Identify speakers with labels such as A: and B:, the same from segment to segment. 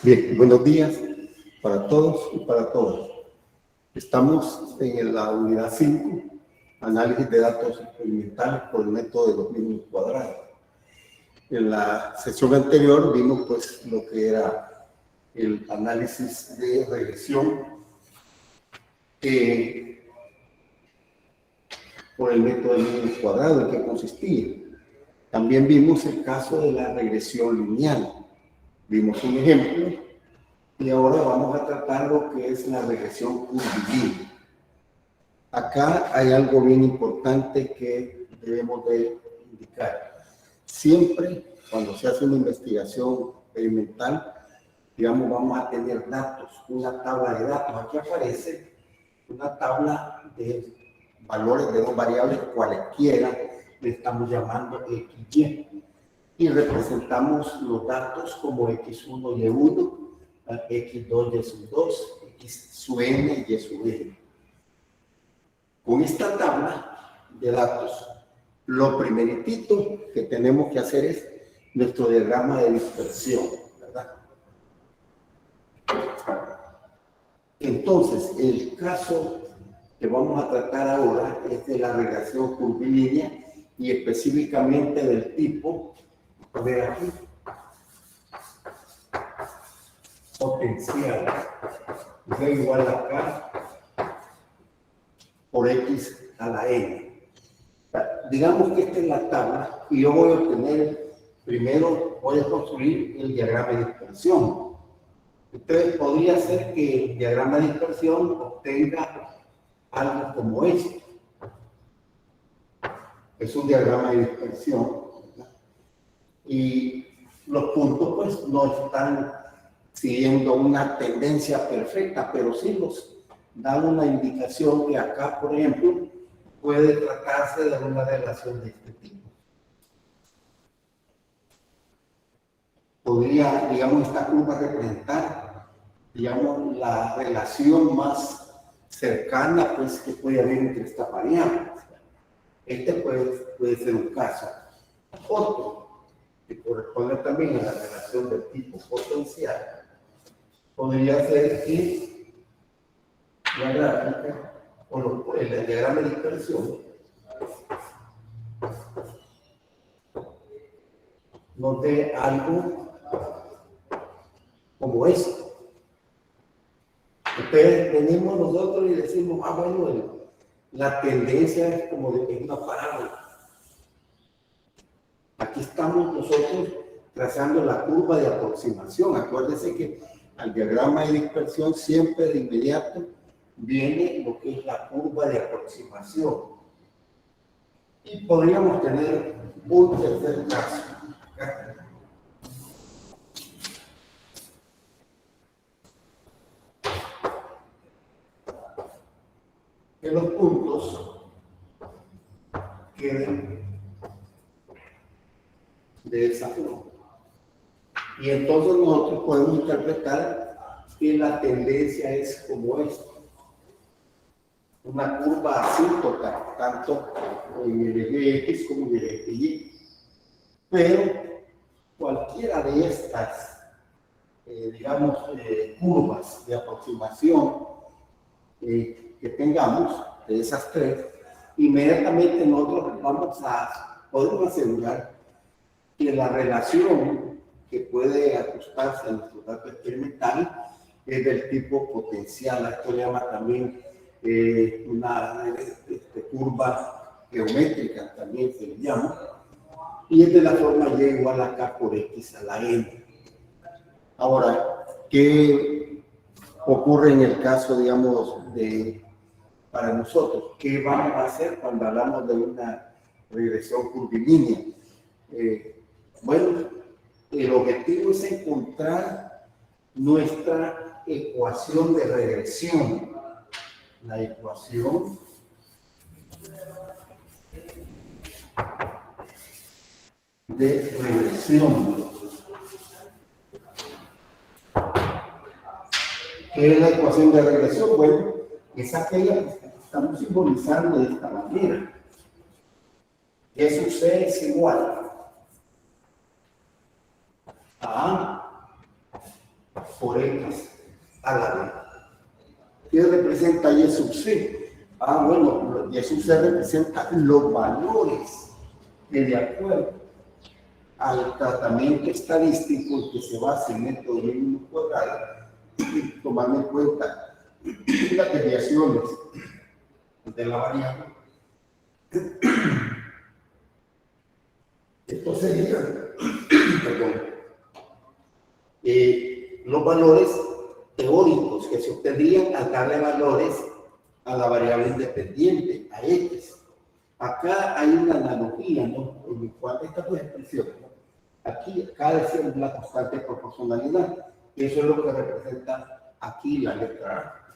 A: Bien, buenos días para todos y para todas. Estamos en la unidad 5, análisis de datos experimentales por el método de los mínimos cuadrados. En la sesión anterior vimos pues lo que era el análisis de regresión por el método de mínimos cuadrados, en qué consistía. También vimos el caso de la regresión lineal. Vimos un ejemplo y ahora vamos a tratar lo que es la regresión curvilínea. Acá hay algo bien importante que debemos de indicar. Siempre cuando se hace una investigación experimental, digamos, vamos a tener datos, una tabla de datos. Aquí aparece una tabla de valores de dos variables cualesquiera, le estamos llamando XY. Y representamos los datos como X1, Y1, X2, Y2, X sub n, Y sub n. Con esta tabla de datos, lo primeritito que tenemos que hacer es nuestro diagrama de dispersión, ¿verdad? Entonces, el caso que vamos a tratar ahora es de la regresión curvilínea y específicamente del tipo, a ver aquí, potencial V igual a K por X a la N. Digamos que esta es la tabla y yo voy a obtener, primero voy a construir el diagrama de dispersión. Entonces podría ser que el diagrama de dispersión obtenga algo como esto. Es un diagrama de dispersión, ¿verdad? Y los puntos pues no están siguiendo una tendencia perfecta, pero sí nos dan una indicación que acá, por ejemplo, puede tratarse de una relación de este tipo. Podría, digamos, esta curva representar, digamos, la relación más cercana pues, que puede haber entre estas variables. Este puede ser un caso. Otro, que corresponde también a la relación del tipo potencial, podría ser que la gráfica o el diagrama de dispersión nos dé algo como esto. Entonces venimos nosotros y decimos, bueno, la tendencia es como de una parábola. Aquí estamos nosotros trazando la curva de aproximación. Acuérdense que al diagrama de dispersión siempre de inmediato viene lo que es la curva de aproximación. Y podríamos tener un tercer caso. Que los puntos queden de esa forma. Y entonces nosotros podemos interpretar que la tendencia es como esta. Una curva asíntota, tanto en el eje X como en el eje Y. Pero cualquiera de estas, digamos, curvas de aproximación que tengamos, de esas tres, inmediatamente nosotros podemos asegurar que la relación que puede ajustarse a nuestro dato experimental es del tipo potencial. Esto se llama también una curva geométrica, también se le llama, y es de la forma y igual a K por X a la N. Ahora, ¿qué ocurre en el caso, digamos, para nosotros? ¿Qué vamos a hacer cuando hablamos de una regresión curvilínea? Bueno, el objetivo es encontrar nuestra ecuación de regresión. La ecuación de regresión. ¿Qué es la ecuación de regresión? Bueno, es aquella que estamos simbolizando de esta manera. Que su C es igual a sobre X a la B. ¿Qué representa Y sub C? Bueno, Y sub C representa los valores que de acuerdo al tratamiento estadístico que se basa en el método mínimo cuadrado, tomando en cuenta las desviaciones de la variable. Esto sería, los valores teóricos que se obtendrían al darle valores a la variable independiente, a X. Acá hay una analogía, ¿no? En el cual estas dos expresiones, ¿no? Aquí acá es la constante de proporcionalidad. Eso es lo que representa aquí la letra A.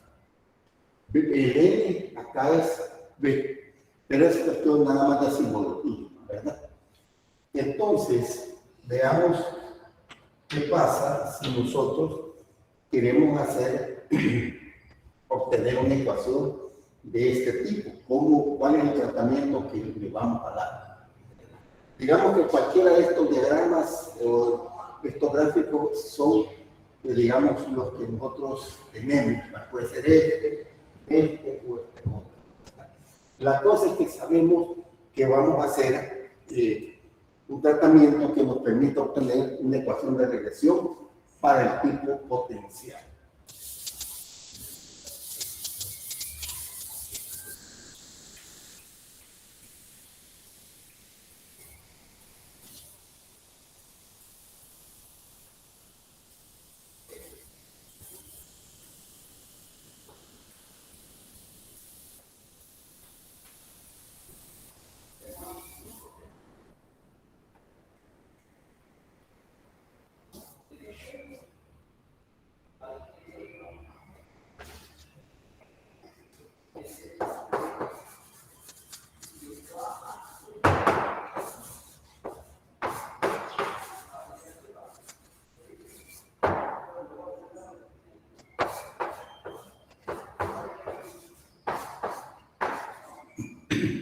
A: El N acá es B, pero es cuestión nada más de simbología, ¿verdad? Entonces, veamos qué pasa si nosotros queremos obtener una ecuación de este tipo. ¿Cuál es el tratamiento que le vamos a dar? Digamos que cualquiera de estos diagramas o estos gráficos son, digamos, los que nosotros tenemos. Puede ser este o este otro. La cosa es que sabemos que vamos a hacer un tratamiento que nos permita obtener una ecuación de regresión para el tipo potencial.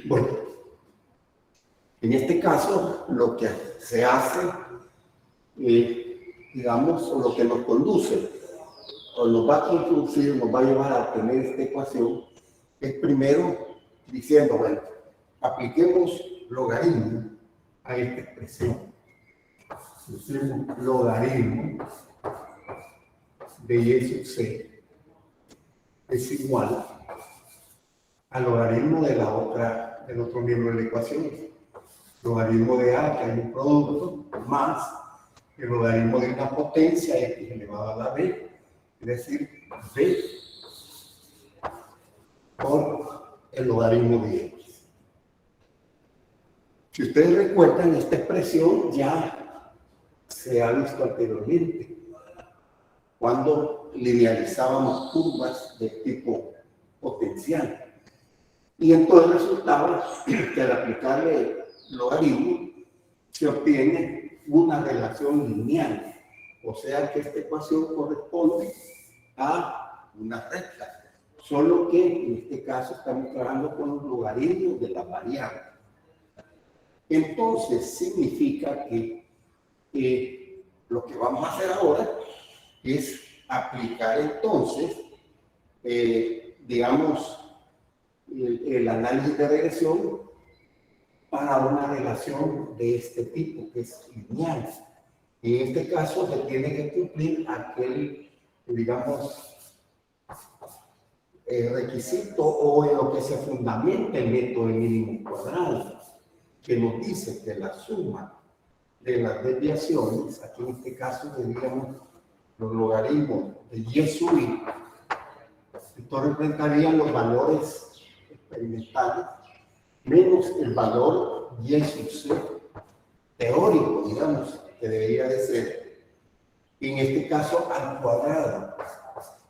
A: Bueno, en este caso, lo que se hace, digamos, o lo que nos conduce, o nos va a conducir, nos va a llevar a obtener esta ecuación, es primero diciendo, bueno, apliquemos logaritmo a esta expresión. Decimos logaritmo de Y sub C es igual al logaritmo del otro miembro de la ecuación. Logaritmo de A, que hay un producto, más el logaritmo de una potencia X elevado a la B, es decir, B por el logaritmo de X. Si ustedes recuerdan, esta expresión ya se ha visto anteriormente, cuando linealizábamos curvas de tipo potencial. Y entonces resultaba que al aplicarle logaritmo se obtiene una relación lineal. O sea que esta ecuación corresponde a una recta. Solo que en este caso estamos trabajando con los logaritmos de las variables. Entonces significa que lo que vamos a hacer ahora es aplicar entonces, digamos, el análisis de regresión para una relación de este tipo, que es lineal. En este caso se tiene que cumplir aquel, digamos, requisito o en lo que se fundamenta el método de mínimo cuadrado, que nos dice que la suma de las desviaciones, aquí en este caso tendríamos los logaritmos de Y sub I, esto representaría los valores experimentales menos el valor Y sub C teórico, digamos, que debería de ser, en este caso al cuadrado.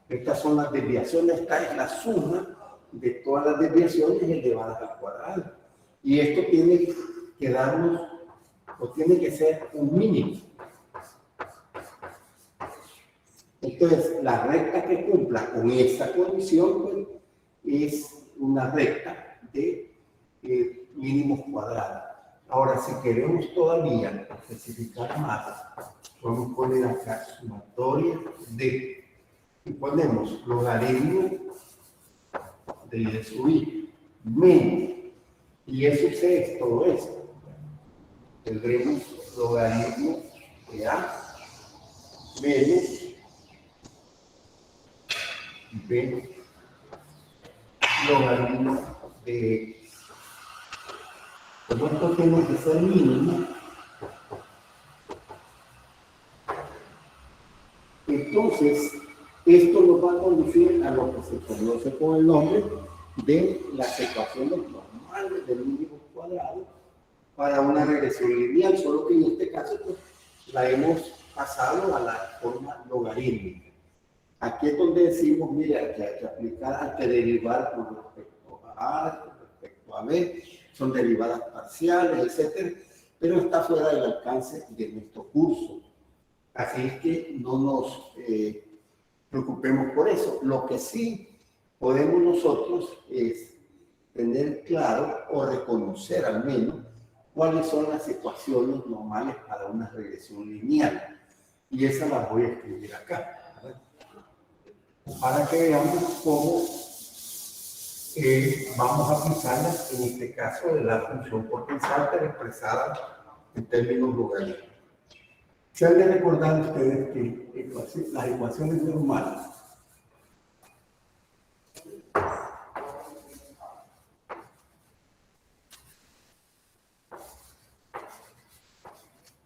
A: Estas son las desviaciones, esta es la suma de todas las desviaciones elevadas al cuadrado. Y esto tiene que darnos, o tiene que ser un mínimo. Entonces, la recta que cumpla con esta condición, pues, es una recta de mínimos cuadrados. Ahora, si queremos todavía especificar más, vamos a poner acá sumatoria de, y ponemos logaritmo de y sub i menos, y eso es todo esto. Tendremos logaritmo de a menos b logaritmo de x. Como esto tiene que ser mínimo, entonces esto nos va a conducir a lo que se conoce con el nombre de las ecuaciones normales del mínimo cuadrado para una regresión lineal, solo que en este caso pues, la hemos pasado a la forma logarítmica. Aquí es donde decimos, mira, que hay que aplicar, hay que derivar con respecto a A, con respecto a B, son derivadas parciales, etc. Pero está fuera del alcance de nuestro curso. Así es que no nos preocupemos por eso. Lo que sí podemos nosotros es tener claro o reconocer al menos cuáles son las ecuaciones normales para una regresión lineal. Y esas las voy a escribir acá, ¿verdad? Para que veamos cómo vamos a aplicarlas en este caso de la función potencial pero expresada en términos logarítmicos. Se han de recordar ustedes que las ecuaciones normales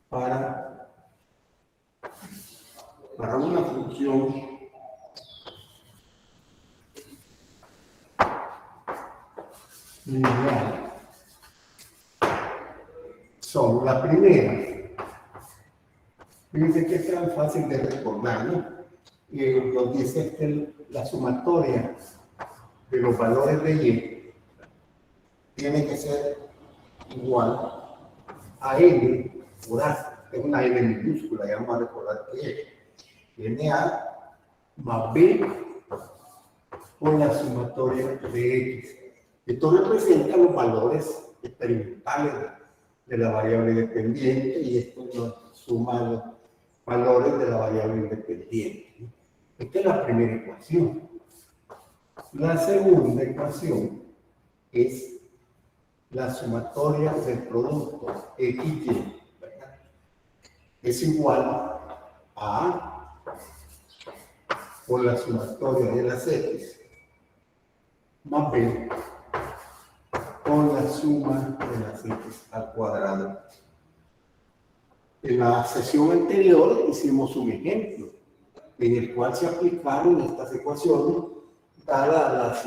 A: para una función lineal son la primera. Fíjense que es tan fácil de recordar, ¿no? Nos dice que la sumatoria de los valores de y tiene que ser igual a n por a. Es una n minúscula, ya vamos a recordar que es na más b por la sumatoria de x. Esto representa los valores experimentales de la variable dependiente y esto nos suma los valores de la variable independiente. Esta es la primera ecuación. La segunda ecuación es la sumatoria del producto XY, ¿verdad? Es igual a por la sumatoria de las X más B por la suma de las X al cuadrado. En la sesión anterior hicimos un ejemplo en el cual se aplicaron estas ecuaciones dada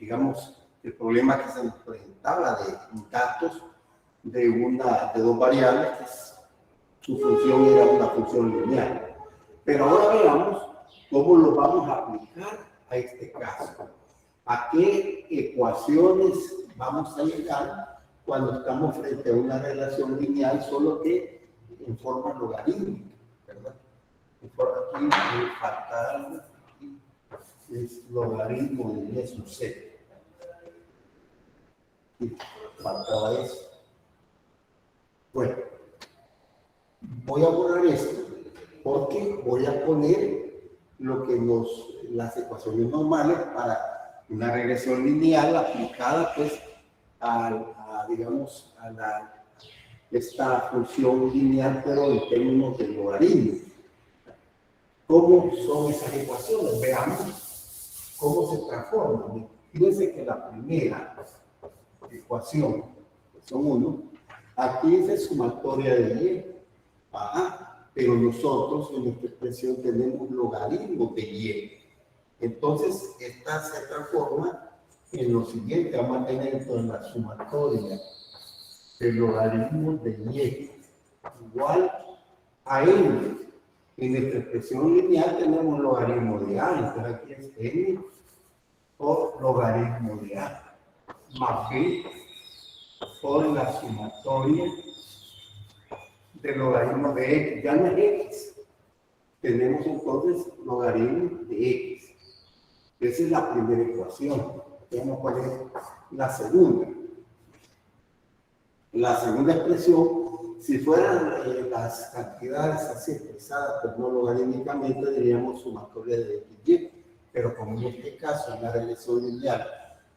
A: digamos, el problema que se nos presentaba de datos de dos variables, que su función era una función lineal. Pero ahora veamos cómo lo vamos a aplicar a este caso. ¿A qué ecuaciones vamos a llegar cuando estamos frente a una relación lineal, solo que en forma logarítmica, ¿verdad? Aquí me falta algo, es logaritmo de y sub c. Y faltaba eso. Bueno, voy a borrar esto porque voy a poner lo que las ecuaciones normales para una regresión lineal aplicada pues digamos a esta función lineal pero en términos de logaritmo. ¿Cómo son esas ecuaciones? Veamos cómo se transforman. Fíjense que la primera ecuación, que son 1, aquí es sumatoria de y, pero nosotros en esta expresión tenemos logaritmo de y. Entonces, esta se transforma en lo siguiente, vamos a tener entonces la sumatoria del logaritmo de y igual a n. En nuestra expresión lineal tenemos logaritmo de a, entonces aquí es n por logaritmo de a más b por la sumatoria del logaritmo de x. Ya no es x, tenemos entonces logaritmo de x. Esa es la primera ecuación. Vamos a poner la segunda. La segunda expresión, si fueran las cantidades así expresadas, pues no logarítmicamente diríamos sumatoria de XY, pero como en este caso es una regresión lineal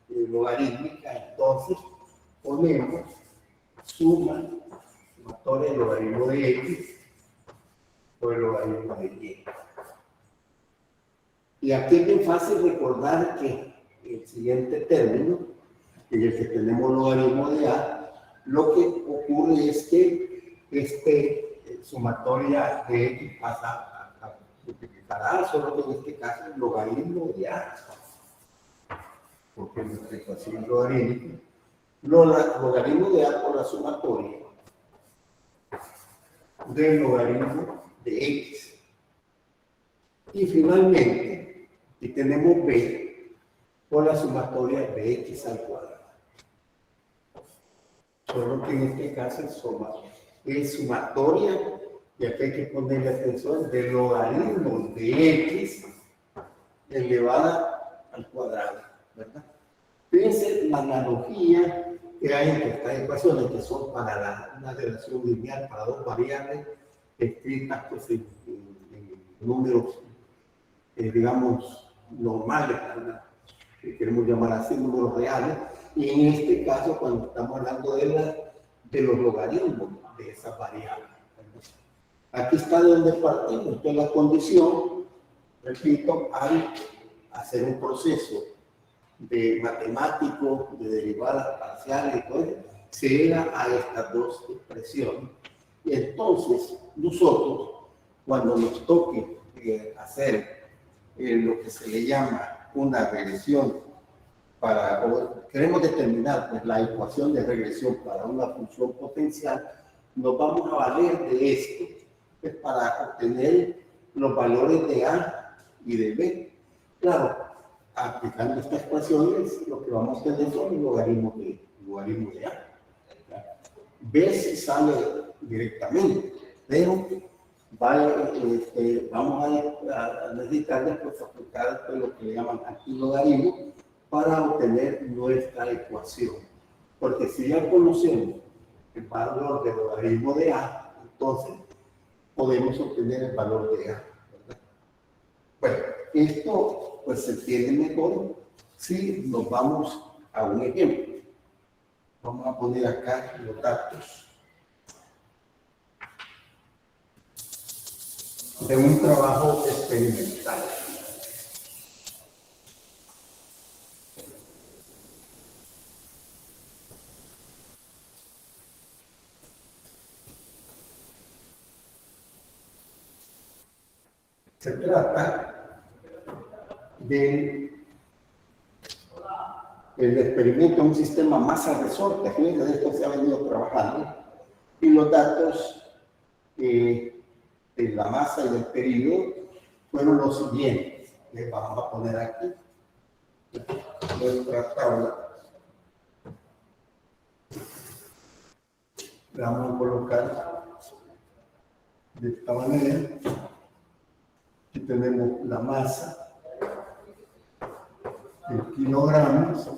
A: logarítmica, entonces ponemos sumatoria del logaritmo de X por el logaritmo de Y. Y aquí es bien fácil recordar que el siguiente término, en el que tenemos logaritmo de A, lo que ocurre es que sumatoria de X pasa a multiplicar A, solo que en este caso el logaritmo de A, porque nuestra ecuación es logarítmica, logaritmo de A por la sumatoria del logaritmo de X. Y finalmente, y tenemos B por la sumatoria de X al cuadrado. Solo que en este caso es sumatoria, y aquí hay que ponerle atención, del logaritmo de X elevada al cuadrado, ¿verdad? Fíjense la analogía que hay entre estas ecuaciones, que son para una relación lineal para dos variables escritas pues, en números, digamos, normales, ¿verdad? Que queremos llamar así, números reales, y en este caso, cuando estamos hablando de los logaritmos de esas variables. Aquí está de donde partimos. Entonces, la condición, repito, al hacer un proceso de matemático, de derivadas parciales y todo eso, se llega a estas dos expresiones. Y entonces, nosotros, cuando nos toque hacer lo que se le llama una regresión o queremos determinar pues, la ecuación de regresión para una función potencial, nos vamos a valer de esto pues, para obtener los valores de A y de B. Claro, aplicando estas ecuaciones, lo que vamos a tener son los logaritmos de A. B si sale directamente, pero vamos a necesitar después aplicar lo que le llaman aquí logaritmo para obtener nuestra ecuación. Porque si ya conocemos el valor del logaritmo de A, entonces podemos obtener el valor de A, ¿verdad? Bueno, esto pues se entiende mejor si nos vamos a un ejemplo. Vamos a poner acá los datos de un trabajo experimental. Se trata del experimento de un sistema masa-resorte. Fíjense, de esto se ha venido trabajando. Y los datos de la masa y del periodo fueron los siguientes. Les vamos a poner aquí nuestra tabla. Le vamos a colocar de esta manera. Aquí tenemos la masa en kilogramos,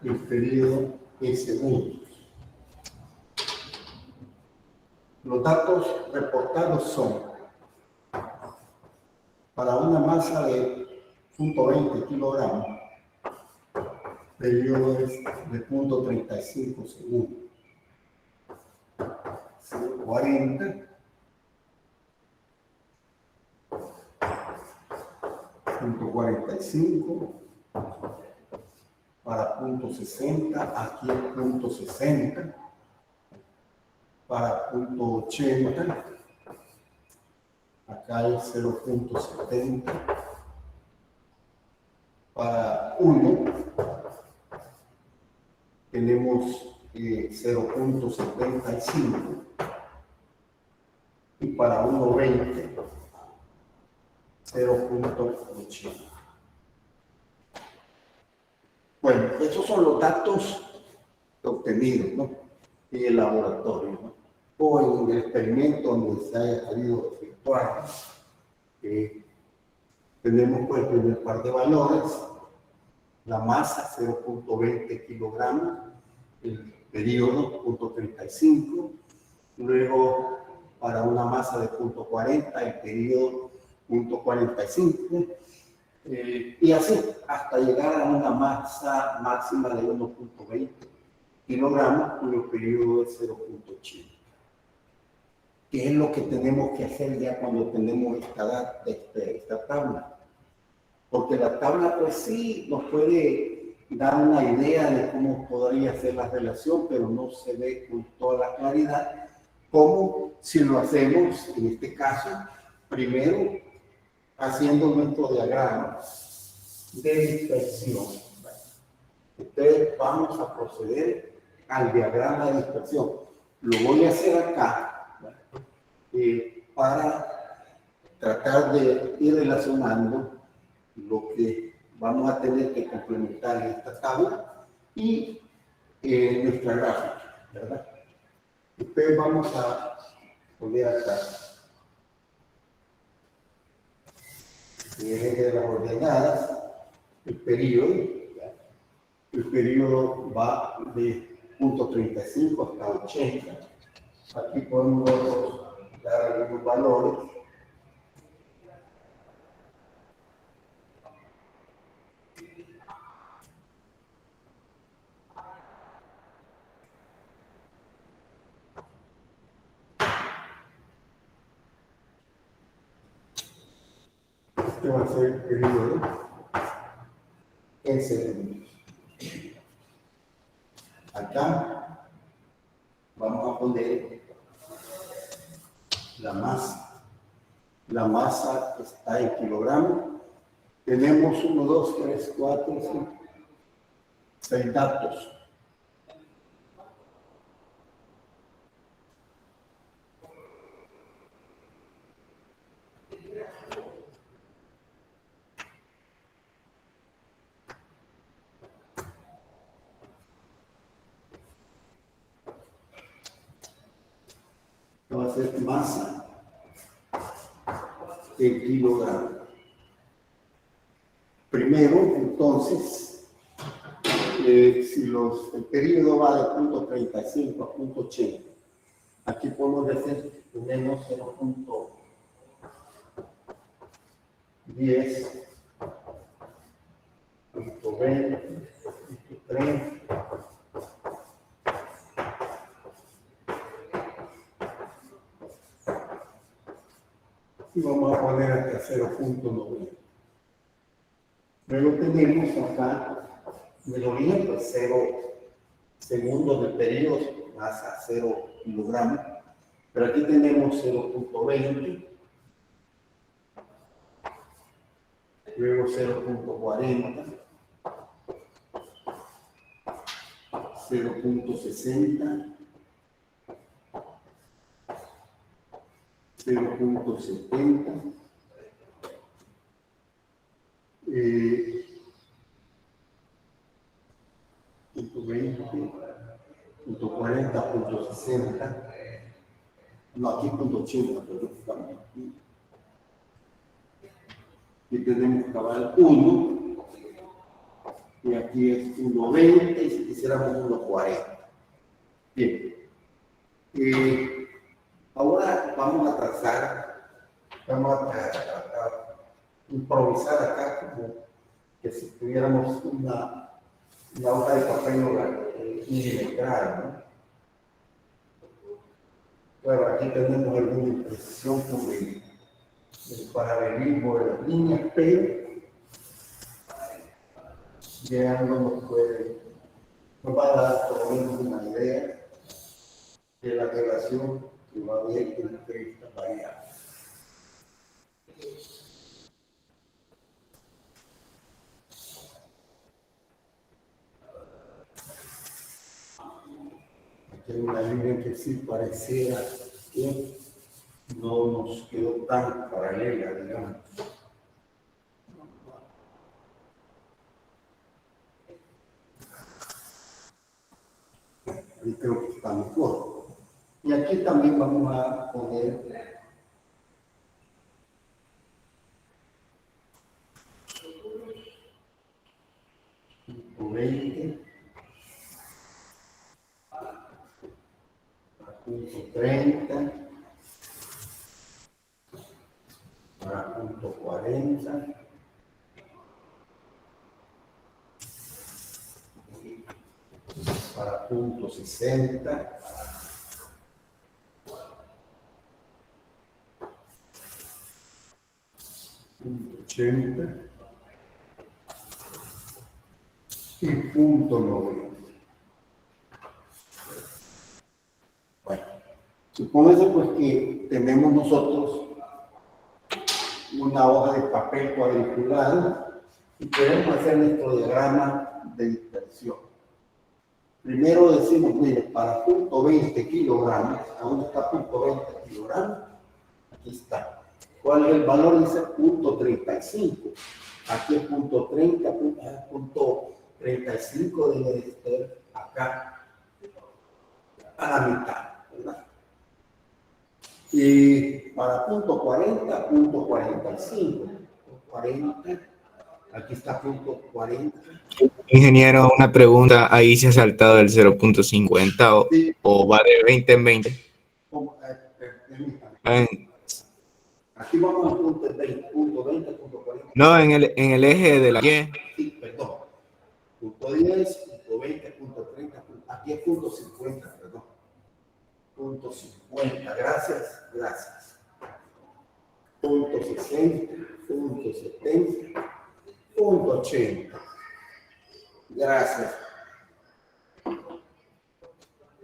A: el periodo en segundos. Los datos reportados son para una masa de 0.20 kilogramos, periodo es de 0.35 segundos. 40, 0.45, para 0.60, aquí es 0.60, para 0.80, acá es 0.70, para 1 tenemos 0.75 y para 1.20 0.80. Bueno, estos son los datos obtenidos, ¿no?, en el laboratorio, ¿no?, o en el experimento donde se haya salido efectuar. Tenemos pues el primer par de valores, la masa 0.20 kilogramos, el periodo, punto 35. Luego, para una masa de punto 40, el periodo punto 45. Y así, hasta llegar a una masa máxima de 1.20 kilogramos, cuyo periodo es 0.80. ¿Qué es lo que tenemos que hacer ya cuando tenemos esta tabla? Porque la tabla, pues sí, nos puede dar una idea de cómo podría ser la relación, pero no se ve con toda la claridad como si lo hacemos, en este caso, primero haciendo nuestro diagrama de dispersión. Entonces vamos a proceder al diagrama de dispersión. Lo voy a hacer acá para tratar de ir relacionando lo que vamos a tener que complementar en esta tabla y nuestra gráfica, ¿verdad? Entonces vamos a poner acá en el eje de las ordenadas el periodo. El periodo va de punto 35 hasta 80. Aquí podemos dar algunos valores. Este va a ser el periodo en segundos. Acá vamos a poner la masa. La masa está en kilogramos. Tenemos 1, 2, 3, 4, 5, 6 datos. Va a ser masa en kilogramos. Primero, entonces, si el periodo va de punto 35 a punto 80, aquí podemos decir que tenemos 0.10, punto 20, punto 30, y vamos a poner hasta 0.90. Luego tenemos acá, en el origen, pues 0 segundos de periodo, masa 0 kilogramos, pero aquí tenemos 0.20, luego 0.40, 0.60, 0.70, punto 20, punto 40, punto 60, no, aquí punto 80, pero estamos aquí. Aquí tenemos cabal 1, y aquí es 1.20, y si quisiéramos 1.40. Bien. Ahora vamos a trazar, vamos a improvisar acá como que si tuviéramos una hoja de papel milimetral, ¿no? Claro, aquí tenemos alguna imprecisión con el paralelismo de las líneas, pero ya no nos va a dar por lo menos una idea de la relación que va a haber entre estas variables. Aquí hay una línea que sí pareciera que no nos quedó tan paralela, digamos. Ahí creo que está mejor. Y aquí también vamos a poner punto 20, punto 30, para punto 40, para punto 60, punto 80 y punto 90. Bueno, supóngase pues que tenemos nosotros una hoja de papel cuadriculada y queremos hacer nuestro diagrama de dispersión. Primero decimos, mire, para punto 20 kilogramos, ¿a dónde está punto 20 kilogramos? Aquí está. ¿Cuál es el valor? Dice punto 35. Aquí es punto 30, punto 35 debe de estar acá, a la mitad, ¿verdad? Y para punto 40, punto 45. 40, aquí está punto 40.
B: Ingeniero, una pregunta, ahí se ha saltado el 0.50
A: Sí.
B: o va de 20 en 20.
A: Aquí vamos al punto 20, punto 20, punto 40.
B: No, en el eje de la Y.
A: Sí, perdón. Punto 10, punto 20, punto 30, aquí es punto 50, perdón. Punto 50, gracias, gracias. Punto 60, punto 70, punto 80. Gracias.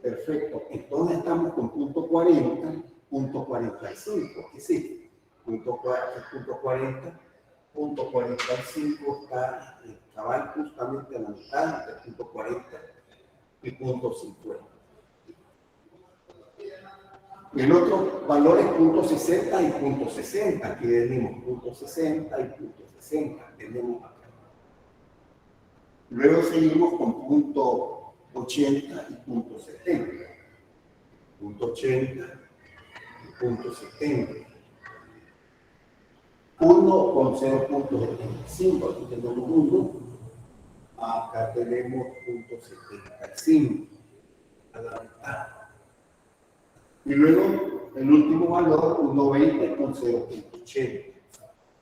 A: Perfecto. Entonces estamos con punto 40, punto 45. ¿Qué sí? Punto 40, punto 45 está cabal justamente a la mitad de punto 40 y punto 50. El otro valor es punto 60 y punto 60. Aquí tenemos punto 60 y punto 60. Tenemos acá. Luego seguimos con punto 80 y punto 70. Punto 80 y punto 70. 1 con 0.75. Aquí tenemos 1. Acá tenemos punto 75. A la mitad. Y luego el último valor, 1.20 con 0.80.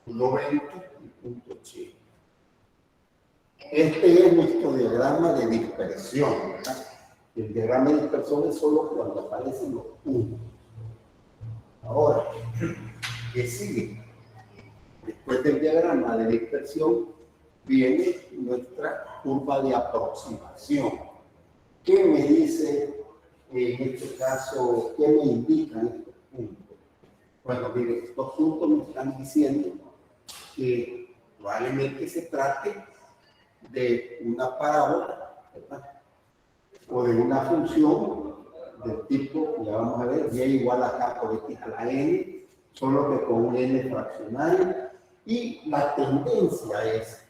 A: 1.20 y punto 80. Este es nuestro diagrama de dispersión, ¿verdad? El diagrama de dispersión es solo cuando aparecen los puntos. Ahora, ¿qué sigue? Después del diagrama de dispersión viene nuestra curva de aproximación. ¿Qué me dice en este caso? ¿Qué me indican estos puntos? Bueno, miren, estos puntos me están diciendo que probablemente se trate de una parábola, ¿verdad? O de una función del tipo, ya vamos a ver, y igual a k por x a la n, solo que con un n fraccionario, y la tendencia es,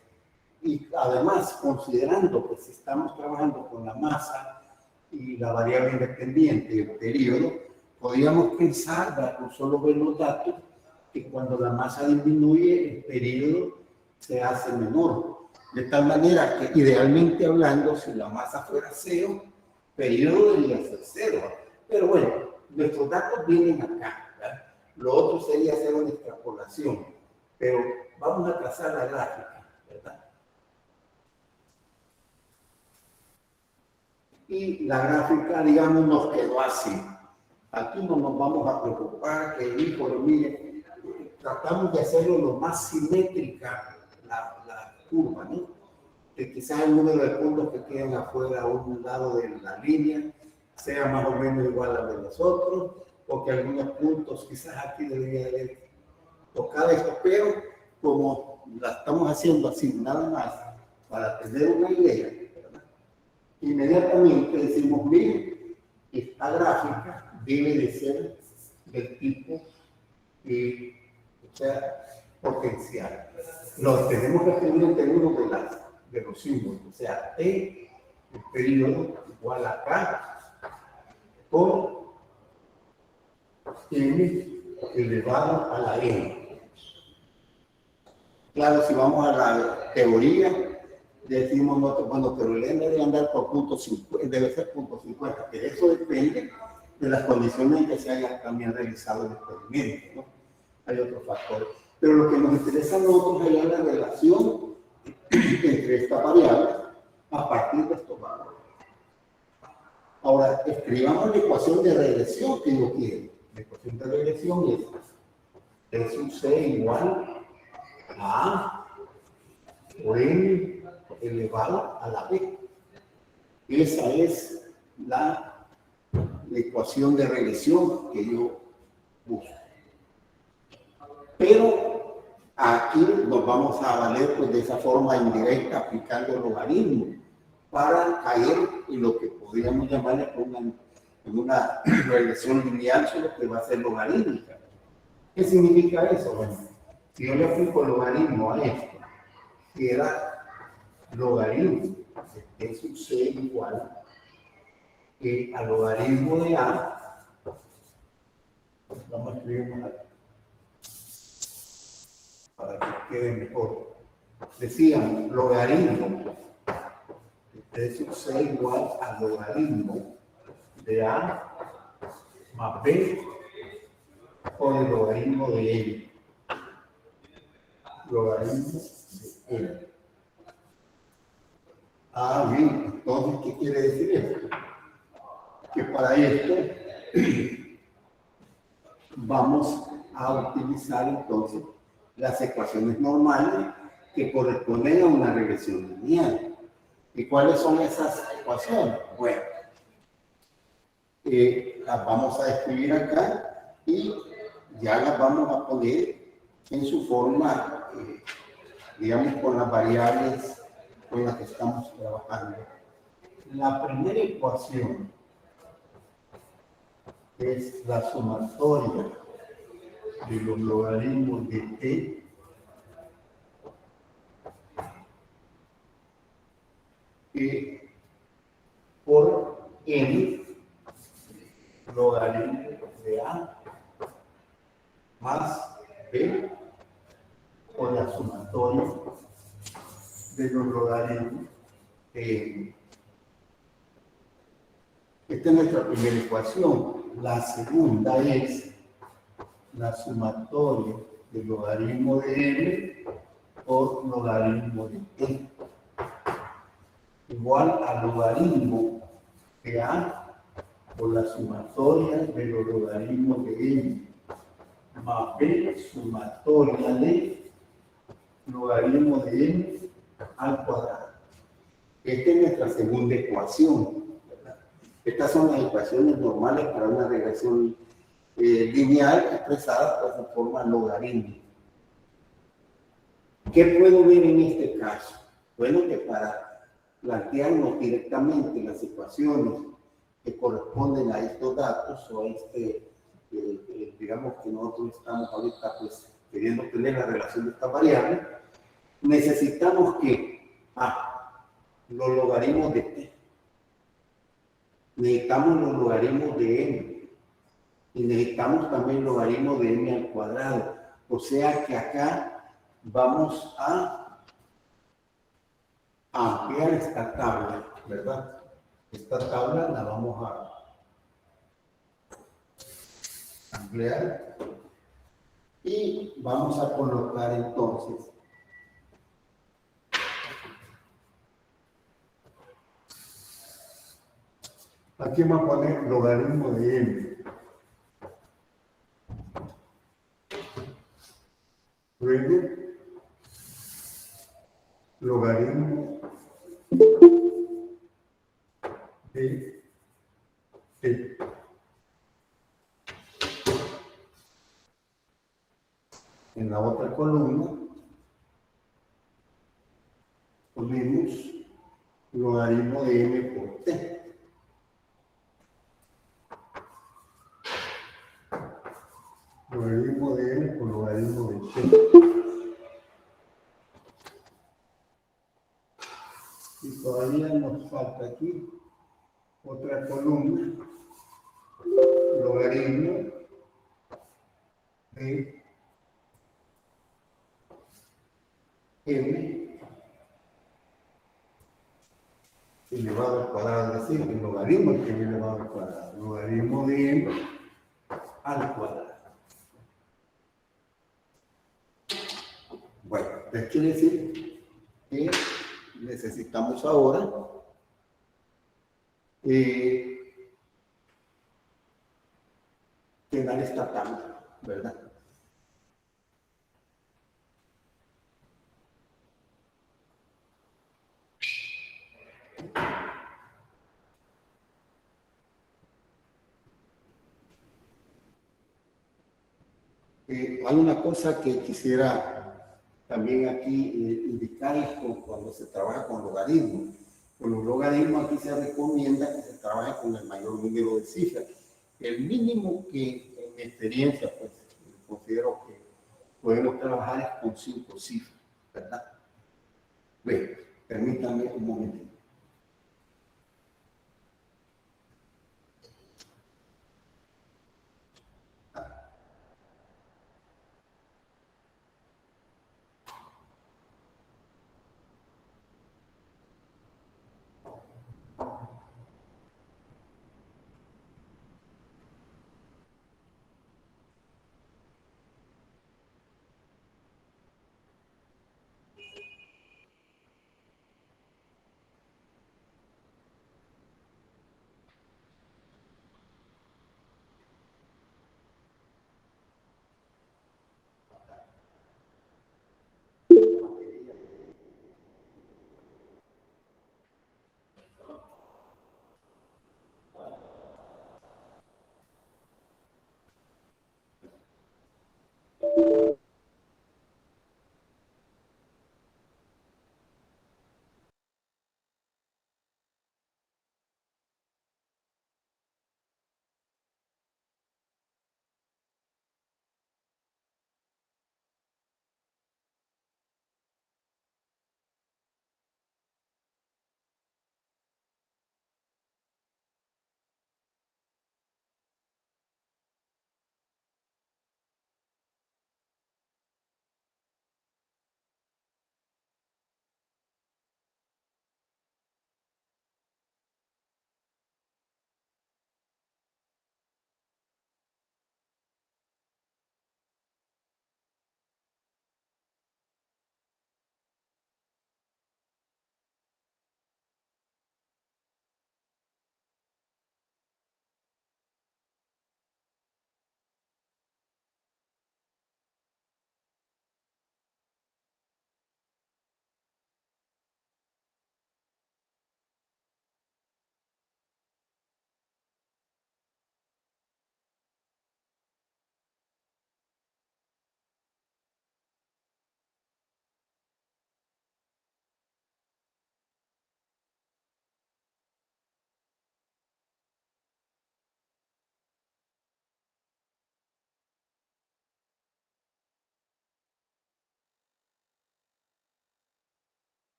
A: y además considerando que si estamos trabajando con la masa y la variable independiente y el periodo, podríamos pensar, con solo ver los datos, que cuando la masa disminuye, el periodo se hace menor. De tal manera que, idealmente hablando, si la masa fuera cero, periodo debería ser cero. Pero bueno, nuestros datos vienen acá, ¿verdad? Lo otro sería hacer una extrapolación. Pero vamos a trazar la gráfica, ¿verdad? Y la gráfica, digamos, nos quedó así. Aquí no nos vamos a preocupar que, híjole, mire, tratamos de hacerlo lo más simétrica la curva, ¿no? Que quizás el número de puntos que quedan afuera a un lado de la línea sea más o menos igual al de los otros, o que algunos puntos quizás aquí debería haber tocado esto, pero como la estamos haciendo así, nada más, para tener una idea, ¿verdad? Inmediatamente decimos, miren, esta gráfica debe de ser del tipo, o sea, potencial. Lo tenemos que escribir en términos de los símbolos, o sea, T, el periodo igual a K, por N elevado a la N. Claro, si vamos a la teoría, decimos nosotros, bueno, pero el N debe andar por punto 50, debe ser punto 50, pero eso depende de las condiciones en que se haya también realizado el experimento, ¿no? Hay otros factores. Pero lo que nos interesa a nosotros es la relación entre estas variables a partir de estos valores. Ahora, escribamos la ecuación de regresión que yo quiero. La ecuación de regresión es un C igual a A por N elevado a la B. Esa es la ecuación de regresión que yo busco. Pero aquí nos vamos a valer pues, de esa forma indirecta aplicando logaritmos para caer en lo que podríamos llamarle una regresión lineal, solo que va a ser logarítmica. ¿Qué significa eso? Bueno, si yo le aplico logaritmo a esto, que era logaritmo, es un C igual que al logaritmo de A, vamos a escribir más para que quede mejor. Decíamos, logaritmo es un C igual al logaritmo de A más B por el logaritmo de N. Logaritmo de N. Ah, bien, entonces, ¿qué quiere decir esto? Que para esto vamos a utilizar entonces las ecuaciones normales que corresponden a una regresión lineal. ¿Y cuáles son esas ecuaciones? Bueno, las vamos a escribir acá y ya las vamos a poner en su forma, digamos, con las variables con las que estamos trabajando. La primera ecuación es la sumatoria de los logaritmos de t por n logaritmo de a más b por la sumatoria de los logaritmos de n. Esta es nuestra primera ecuación. La segunda es la sumatoria del logaritmo de n por logaritmo de t igual al logaritmo de a por la sumatoria de los logaritmos de n más b sumatoria de logaritmo de n al cuadrado. Esta es nuestra segunda ecuación, ¿verdad? Estas son las ecuaciones normales para una regresión lineal expresada por su forma logarítmica. ¿Qué puedo ver en este caso? Bueno, que para plantearnos directamente las ecuaciones que corresponden a estos datos o a digamos que nosotros estamos ahorita pues queriendo tener la relación de estas variables, necesitamos que los logaritmos de t, necesitamos los logaritmos de n y necesitamos también logaritmos de n al cuadrado. O sea que acá vamos a ampliar esta tabla, ¿verdad? Esta tabla la vamos a ampliar y vamos a colocar entonces aquí vamos a poner logaritmo de n. Luego, logaritmo de t. En la otra columna ponemos logaritmo de m por t. Logaritmo de n por logaritmo de t. Y todavía nos falta aquí otra columna, logaritmo de m elevado al cuadrado, es decir, el logaritmo es que es elevado al cuadrado, logaritmo de al cuadrado. Bueno, esto quiere decir que necesitamos ahora llenar esta tabla, ¿verdad? Hay una cosa que quisiera también aquí indicarles cuando se trabaja con logaritmos. Con los logaritmos aquí se recomienda que se trabaje con el mayor número de cifras. El mínimo que en mi experiencia pues considero que podemos trabajar es con 5 cifras, ¿verdad? Bueno, permítanme un momentito.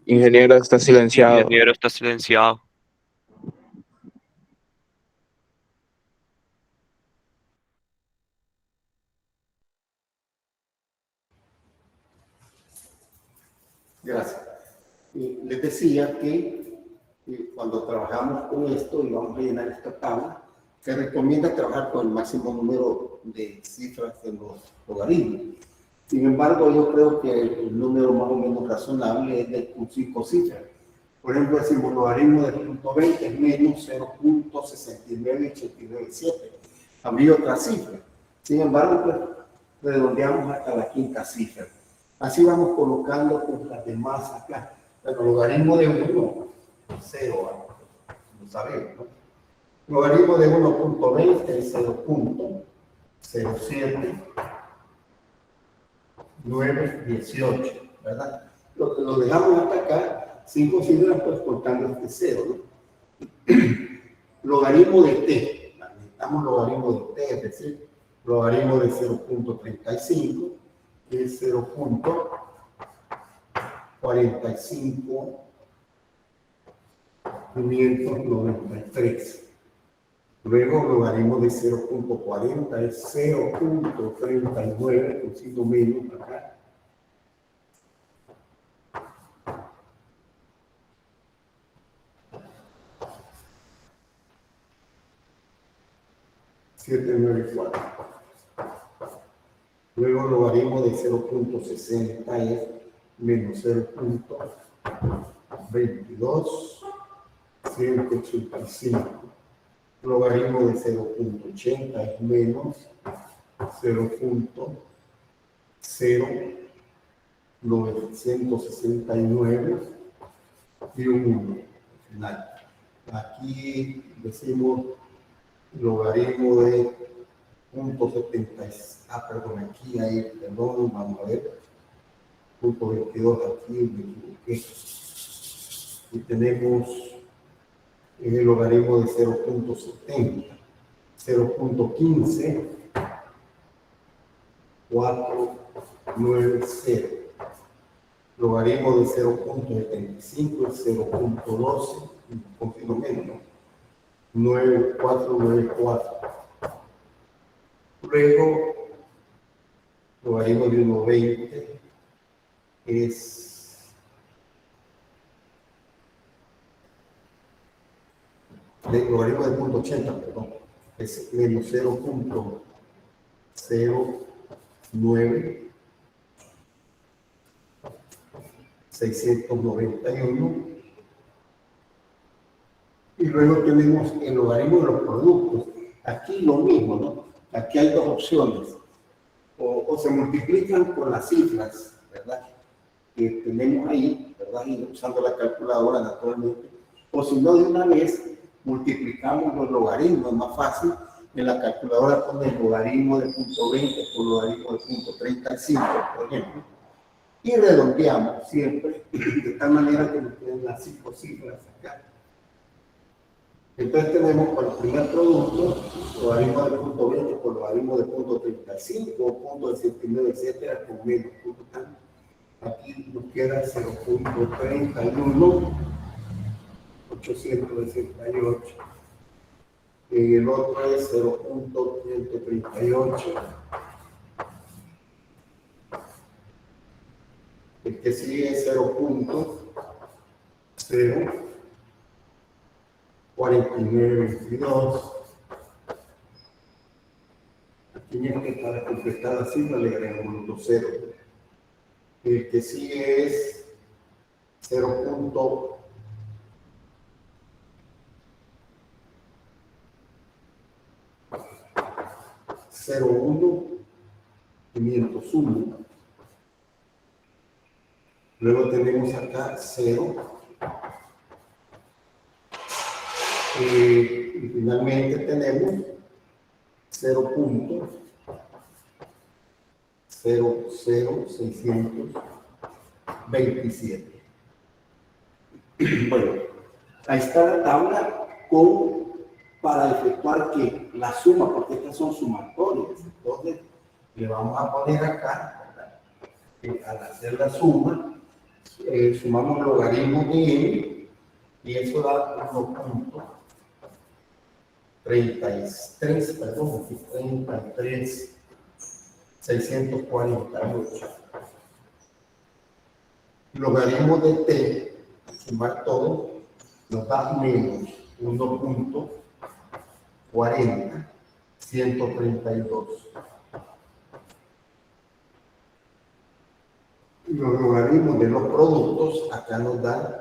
B: Ingeniero, está silenciado.
C: Ingeniero, está silenciado.
A: Gracias. Les decía que cuando trabajamos con esto y vamos a llenar esta tabla, se recomienda trabajar con el máximo número de cifras de los logaritmos. Sin embargo, yo creo que el número más o menos razonable es de 5 cifras. Por ejemplo, decimos logaritmo de 0.20 es menos 0.69897. Habría otra cifra. Sin embargo, pues, redondeamos hasta la 5ª cifra. Así vamos colocando pues, las demás acá. El logaritmo de 1, 0, lo sabemos, ¿no? Logaritmo de 1.20 es 0.007.918, ¿verdad? Lo dejamos hasta acá, 5 cifras, pues contando este 0, ¿no? Logaritmo de t, necesitamos logaritmo de t, es decir, logaritmo de 0.35, que es 0.45593. Luego logaritmo de 0.40 es 0.39, con signo menos acá. Luego logaritmo de 0.60 es menos 0.22, 185. Logaritmo de 0.80 es menos 0.0969 y un 1 final. Aquí decimos logaritmo de 0.70, perdón, aquí hay, perdón, vamos a ver, 0.22 aquí, me equivoqué. Y tenemos el logaritmo de 0.70, 0.15, 490. Logaritmo de 0.75 es 0.12, un poquito menos, ¿no? 9494. Luego, logaritmo de 1,20 es logaritmo de 0.80, perdón, es menos 0.09 691. Y luego tenemos el logaritmo de los productos. Aquí lo mismo, ¿no? Aquí hay dos opciones. O se multiplican con las cifras, ¿verdad? Que tenemos ahí, ¿verdad? Y usando la calculadora naturalmente. O si no, de una vez multiplicamos los logaritmos, es más fácil. En la calculadora pone el logaritmo de 0.20 por logaritmo de 0.35, por ejemplo. Y redondeamos siempre, de tal manera que nos queden las 5 cifras acá. Entonces tenemos para el primer producto, logaritmo de 0.20 por logaritmo de 0.35, 0.69, etcétera, con menos punto tal. Aquí nos queda 0.31, 868. El otro es 0.138. El que sigue es 0.04922. Aquí es que para completar la cifra le agregamos los ceros. El que sigue es 0.01501. Luego tenemos acá 0. Y finalmente tenemos 0.00627. Bueno, ahí está la tabla para efectuar que la suma, porque estas son sumatorias. Entonces, le vamos a poner acá, al hacer la suma, sumamos logaritmo de n y eso da 1.33, perdón, 33, 648. Logaritmo de t, sumar todo, nos da menos 1.40, 132. Y los logaritmos de los productos, acá nos dan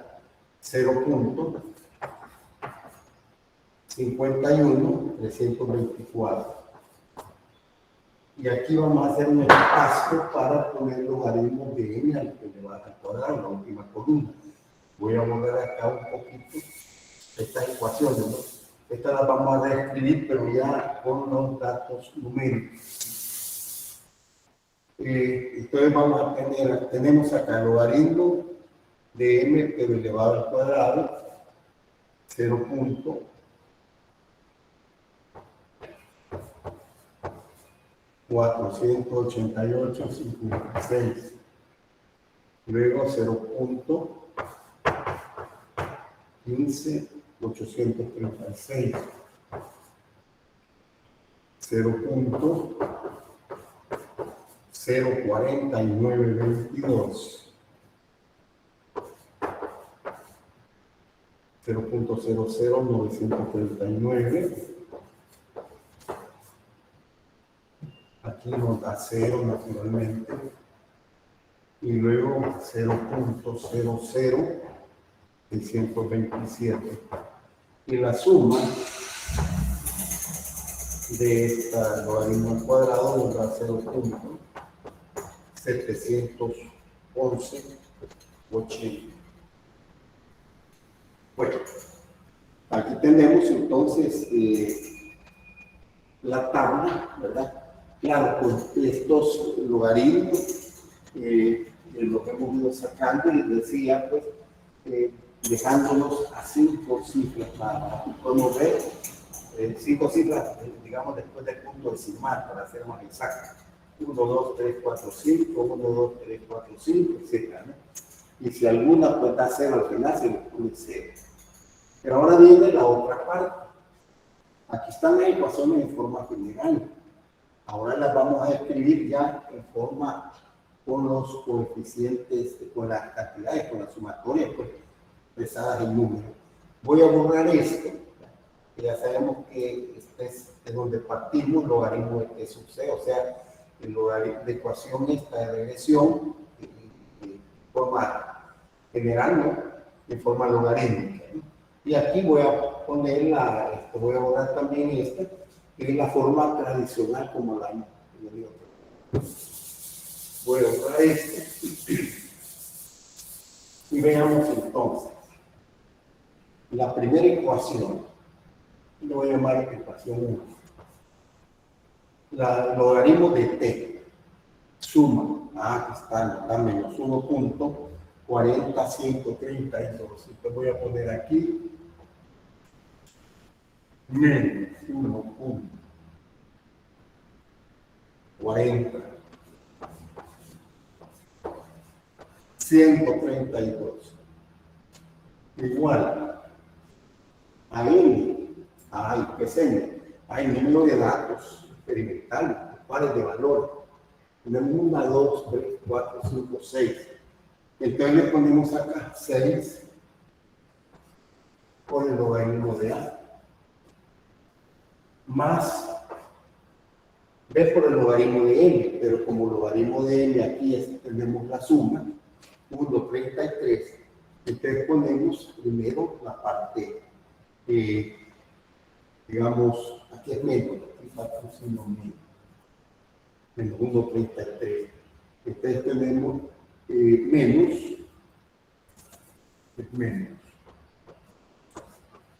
A: 0.51, 324. Y aquí vamos a hacer un espacio para poner logaritmos de n al que le va a cuadrar la última columna. Voy a volver acá un poquito estas ecuaciones, ¿no? Estas las vamos a reescribir, pero ya con los datos numéricos. Entonces vamos a tenemos acá el logaritmo de m pero elevado al cuadrado, 0.488,56. Luego 0.15836. 0.04922, 0.00939. Aquí nos da 0 naturalmente. Y luego 0.00627. Y la suma de esta logaritmo al cuadrado nos da 0.711,80. Bueno, aquí tenemos entonces la tabla, ¿verdad? Claro, pues estos logaritmos los hemos ido sacando y decía, pues, dejándolos a 5 cifras nada más. Podemos ver 5 cifras, digamos, después del punto decimal, para ser más exacto. 1, 2, 3, 4, 5, 1, 2, 3, 4, 5, etc., ¿no? Y si alguna pues da 0 al final, se le pone 0. Pero ahora viene la otra parte. Aquí están las ecuaciones en forma general. Ahora las vamos a escribir ya en forma con los coeficientes, con las cantidades, con las sumatorias, pues, expresadas en números. Voy a borrar esto. Ya sabemos que este es de donde partimos, logaritmo de t sub c, o sea, el logaritmo de ecuación esta de regresión en forma general, ¿no? En forma logarítmica, ¿no? Y aquí voy a poner voy a borrar también esta, que es la forma tradicional como la hemos tenido. Voy a borrar esto y veamos entonces la primera ecuación. Lo voy a llamar ecuación 1. La logaritmo de t suma, aquí está menos 1.40132. Entonces voy a poner aquí menos 1.40132 igual a n. ¿Qué es n? Hay número de datos experimentales, pares de valores. Tenemos 1, 2, 3, 4, 5, 6. Entonces le ponemos acá 6 por el logaritmo de a. Más b por el logaritmo de n, pero como logaritmo de n aquí tenemos la suma, 1, 33. Entonces ponemos primero la parte, digamos, aquí es menos, aquí falta un signo menos 1,33. Entonces tenemos menos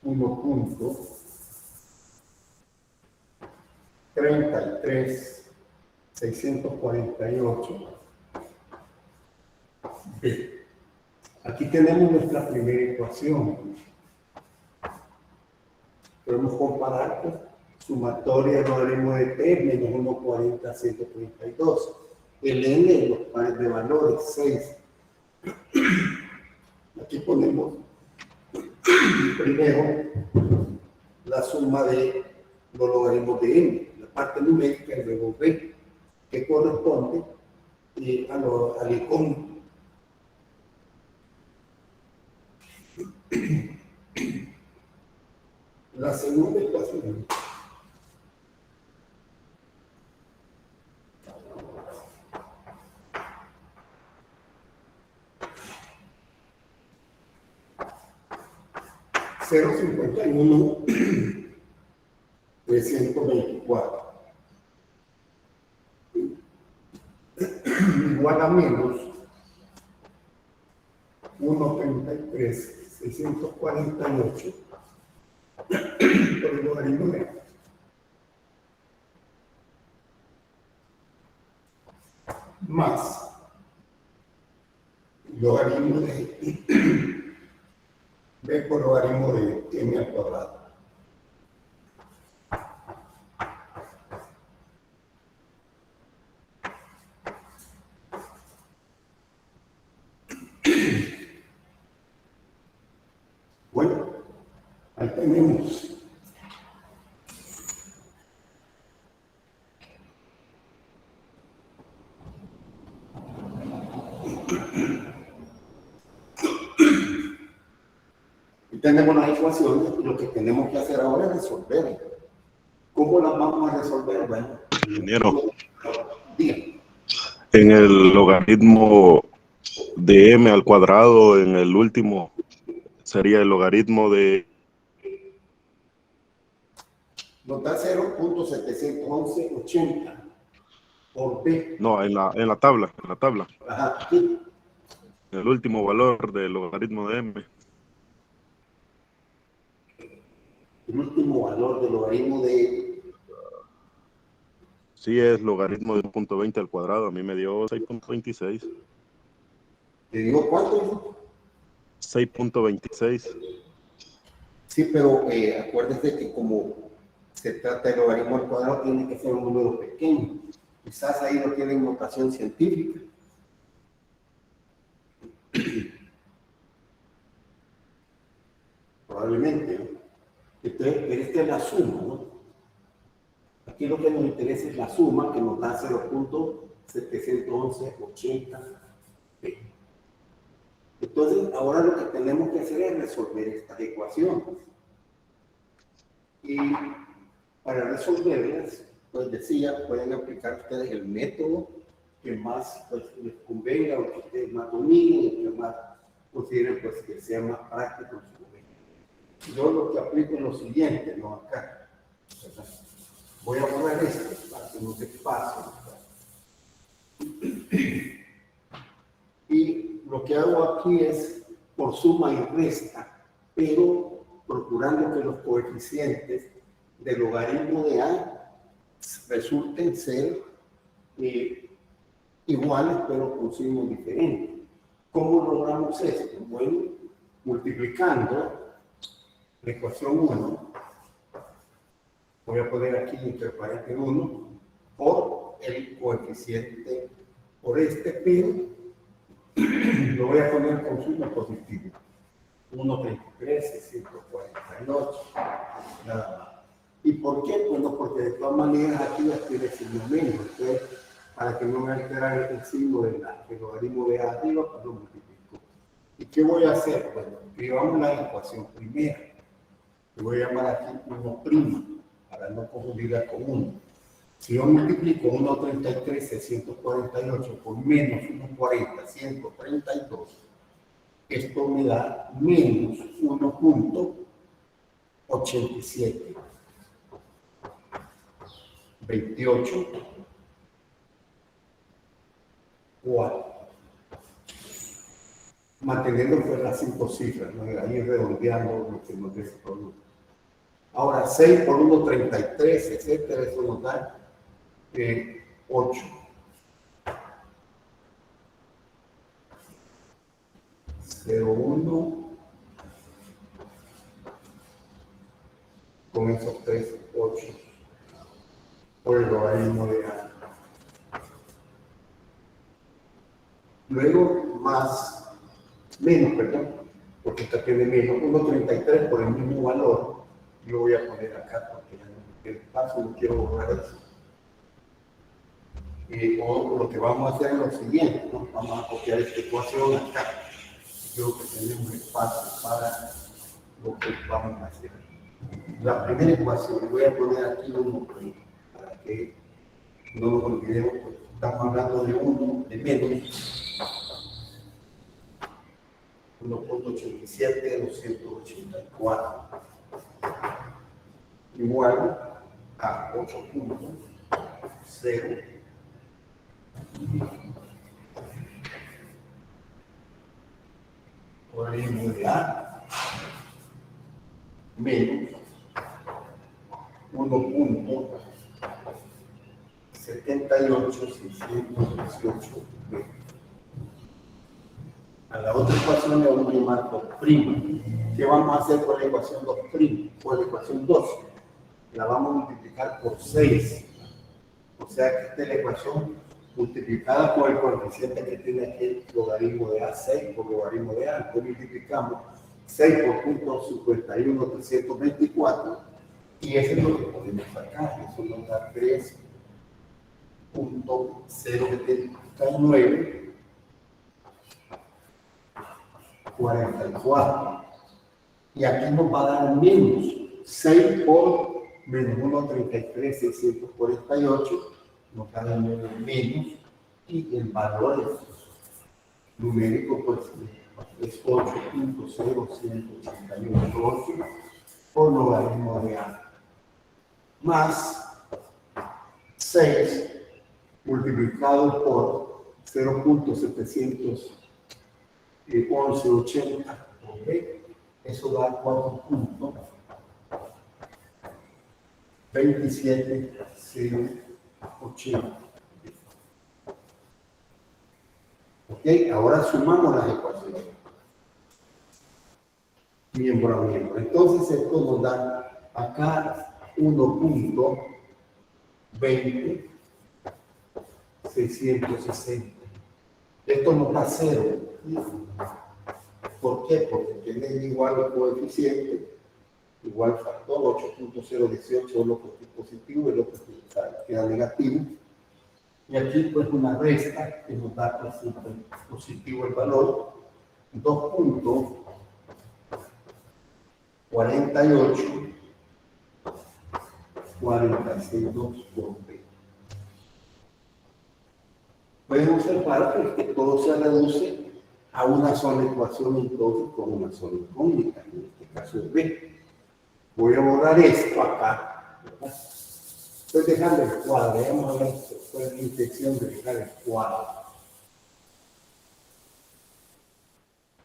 A: 1.33648. Aquí tenemos nuestra primera ecuación. Podemos comparar pues, sumatoria del logaritmo de t menos 1.40,132. El n, los pares de valores, 6. Aquí ponemos primero la suma de los logaritmos de n, la parte numérica y luego b, que corresponde al icono. La segunda ecuación (0,51,324) igual a menos 1.33,648 por el logaritmo de a. Más logaritmo de b por logaritmo de n al cuadrado. Bueno, ahí tenemos Y tenemos las ecuaciones y lo que tenemos que hacer ahora es resolver. ¿Cómo las vamos a resolver? Bueno,
C: Ingeniero,
A: diga.
C: en el logaritmo de m al cuadrado, en el último, sería el logaritmo de...
A: Nos da 0.71180 por B.
C: No, en la tabla,
A: Ajá, aquí.
C: el último valor del logaritmo de m.
A: El último valor del logaritmo de...
C: Sí, es logaritmo de 1.20 al cuadrado. A mí me dio 6.26.
A: ¿Te digo cuánto?
C: 6.26.
A: Sí, pero acuérdate que como se trata de logaritmo al cuadrado, tiene que ser un número pequeño. Quizás ahí no tienen notación científica. Probablemente, ¿no? Entonces, pero esta es la suma, ¿no? Aquí lo que nos interesa es la suma que nos da 0.71180. Entonces, ahora lo que tenemos que hacer es resolver estas ecuaciones. Y para resolverlas, pues decía, pueden aplicar ustedes el método que más pues, les convenga o que ustedes más dominen, o que más consideren pues, que sea más práctico en su momento. Yo lo que aplico es lo siguiente, ¿no? Acá. Voy a poner esto para que no se pase. Y lo que hago aquí es por suma y resta, pero procurando que los coeficientes del logaritmo de A resulten ser iguales, pero con signos diferentes. ¿Cómo logramos esto? Bueno, multiplicando la ecuación 1, voy a poner aquí entre paréntesis 1, por el coeficiente por este, pero lo voy a poner con signo positivo. 1.33, 648, nada más. ¿Y por qué? Bueno, porque de todas maneras aquí ya tiene signo menos. Entonces, para que no me altera el signo del logaritmo de A arriba, pues lo multiplico. ¿Y qué voy a hacer? Bueno, escribamos la ecuación primera. Le voy a llamar aquí 1', para no confundirla con 1. Si yo multiplico 1.33, 648 por menos 1.40, 132, esto me da menos 1.87, 28, 4. Manteniendo pues las 5 cifras, ¿no? Ahí redondeando lo que nos dé ese producto. Ahora 6 por 1.33, etcétera, eso nos da 8. 0,1 con esos 3, 8 por el logaritmo de A. Luego menos, perdón, porque esta tiene menos 1.33 por el mismo valor. Lo voy a poner acá porque ya no el paso no quiero borrar eso. O lo que vamos a hacer es lo siguiente, ¿no? Vamos a copiar esta ecuación acá. Creo que tenemos espacio para lo que vamos a hacer. La primera ecuación, voy a poner aquí 1 para que no nos olvidemos, pues, estamos hablando de 1 de menos 1.87 de 284 igual a 8.0 logaritmo de A menos 1.78618 b. A la otra ecuación le vamos a llamar 2'. ¿Qué vamos a hacer con la ecuación 2'? Con la ecuación 2. La vamos a multiplicar por 6. O sea que esta es la ecuación multiplicada por el coeficiente que tiene aquí el logaritmo de A, 6 por logaritmo de A. Entonces multiplicamos 6 por 0.51324 y eso es lo que podemos sacar. Eso nos da 3.079 44. Y aquí nos va a dar menos 6 por menos 1,33, 648, nos da de nuevo menos, y el valor numérico pues es 8.0188 por logaritmo de A, más 6 multiplicado por 0.71180 por B, eso da 4.27080. Ok, ahora sumamos las ecuaciones, miembro a miembro. Entonces esto nos da acá 1.20.660. Esto nos da 0. ¿Por qué? Porque tiene igual el coeficiente, igual factor 8.018 es lo que es positivo y lo que queda negativo. Y aquí pues una resta que nos da pues, positivo el valor, 2.4846 por B. Pueden observar pues, que todo se reduce a una sola ecuación entonces con una sola incógnita, en este caso es B. Voy a borrar esto acá, ¿verdad? Estoy dejando el cuadro, vamos a ver cuál es la intención de dejar el cuadro.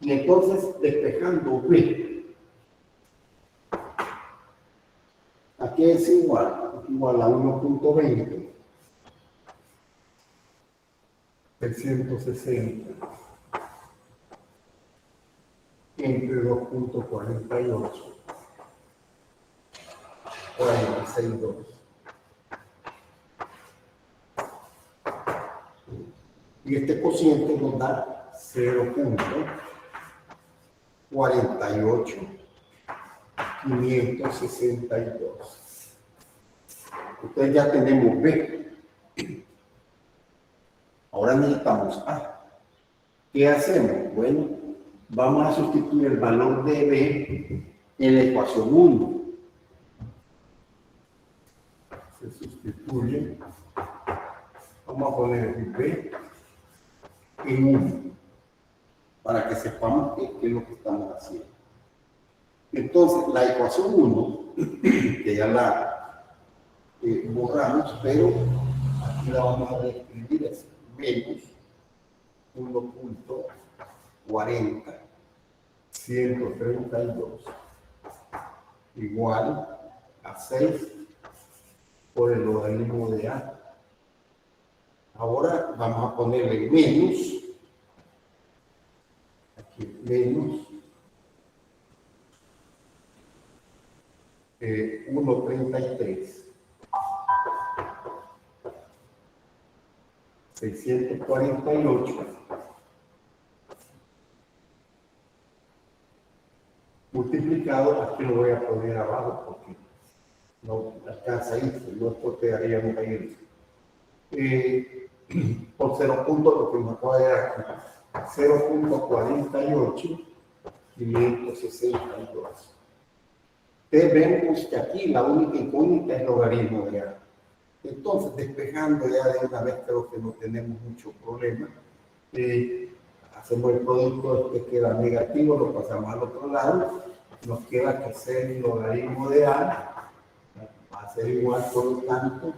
A: Y entonces, despejando B, aquí es igual a 1.20, 360, entre 2.48, 46.2. Y este cociente nos da 0.48562. Entonces ya tenemos B. Ahora necesitamos A. ¿Qué hacemos? Bueno, vamos a sustituir el valor de B en la ecuación 1. Se sustituye. Vamos a poner B en 1 para que sepamos qué es lo que estamos haciendo. Entonces, la ecuación 1, que ya la borramos, pero aquí la vamos a reescribir así, menos 1.40132 igual a 6 por el logaritmo de A. Ahora vamos a ponerle menos, aquí menos 1.33, 648, multiplicado, aquí lo voy a poner abajo porque no alcanza ahí, no quedaríamos ahí. Por 0 puntos, lo que me acaba de dar aquí, 0.48562. Entonces vemos que aquí la única incógnita es logaritmo de A. Entonces, despejando ya de una vez, creo que no tenemos mucho problema. Hacemos el producto que queda negativo, lo pasamos al otro lado, nos queda que ser el logaritmo de A, va a ser igual, por lo tanto,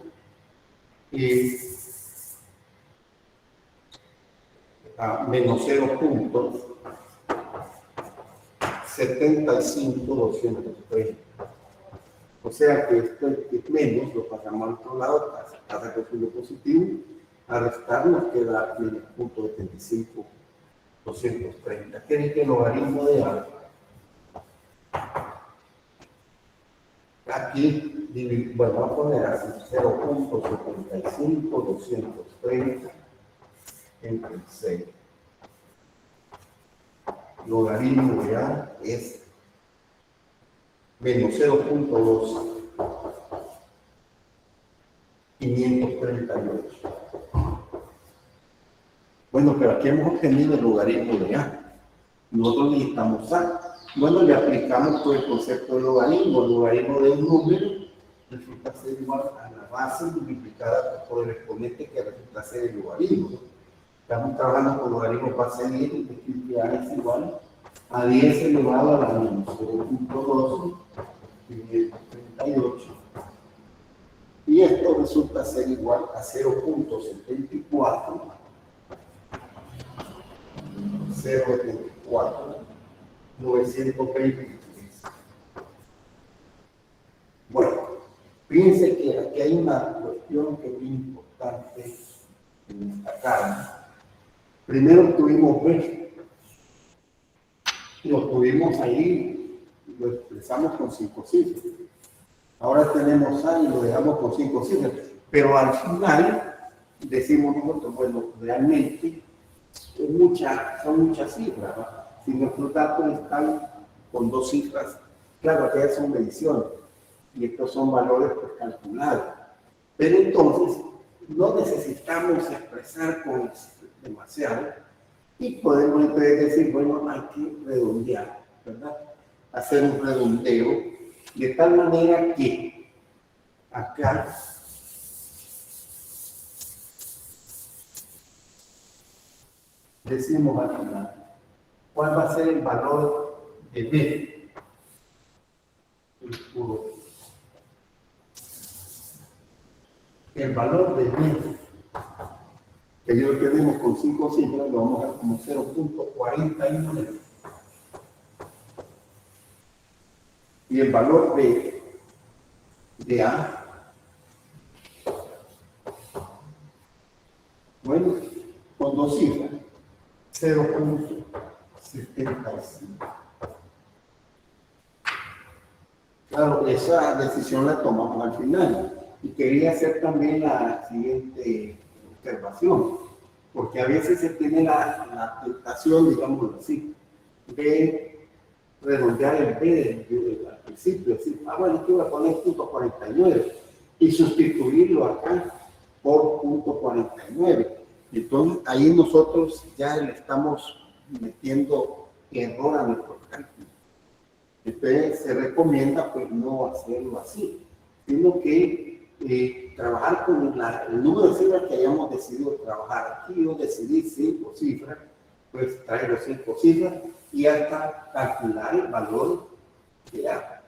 A: a menos 0.75230. O sea que esto es menos, lo pasamos al otro lado, pasa con lo positivo, a restar nos queda menos 0.75230. ¿Qué es el logaritmo de A? Aquí, bueno, vamos a poner así, 0.75230 entre 6. Logaritmo de A es menos 0.538. Bueno, pero aquí hemos obtenido el logaritmo de A. nosotros necesitamos A. Bueno, le aplicamos pues, el concepto de logaritmo. El logaritmo de un número resulta ser igual a la base multiplicada por el exponente que resulta ser el logaritmo. Estamos trabajando con logaritmo base 10, es decir, que A es igual a 10 elevado a la menos 0.12 538. Y esto resulta ser igual a 0.74 923. Bueno, fíjense que aquí hay una cuestión que es muy importante destacar. Primero tuvimos B, lo tuvimos ahí, lo expresamos con 5 cifras. Ahora tenemos A y lo dejamos con 5 cifras, pero al final decimos nosotros, bueno, realmente son muchas cifras, ¿no? Si nuestros datos están con 2 cifras, claro, aquellas son mediciones y estos son valores pues, calculados. Pero entonces no necesitamos expresar con demasiado y podemos entonces decir, bueno, hay que redondear, ¿verdad? Hacer un redondeo de tal manera que acá decimos al final, ¿cuál va a ser el valor de B? El valor de B, que yo lo tenemos con 5 cifras, lo vamos a dar como 0.49. Y el valor de A, bueno, con 2 cifras, 0.75. Claro, esa decisión la tomamos al final. Y quería hacer también la siguiente observación, porque a veces se tiene la tentación, digámoslo así, de redondear el B al principio, decir, bueno, aquí voy a poner punto 49 y sustituirlo acá por punto 49. Entonces, ahí nosotros ya le estamos metiendo error a nuestro cálculo. Entonces, se recomienda pues no hacerlo así, sino que trabajar con el número de cifras que hayamos decidido trabajar. Aquí yo decidí 5 cifras, pues traigo 5 cifras y hasta calcular el valor que da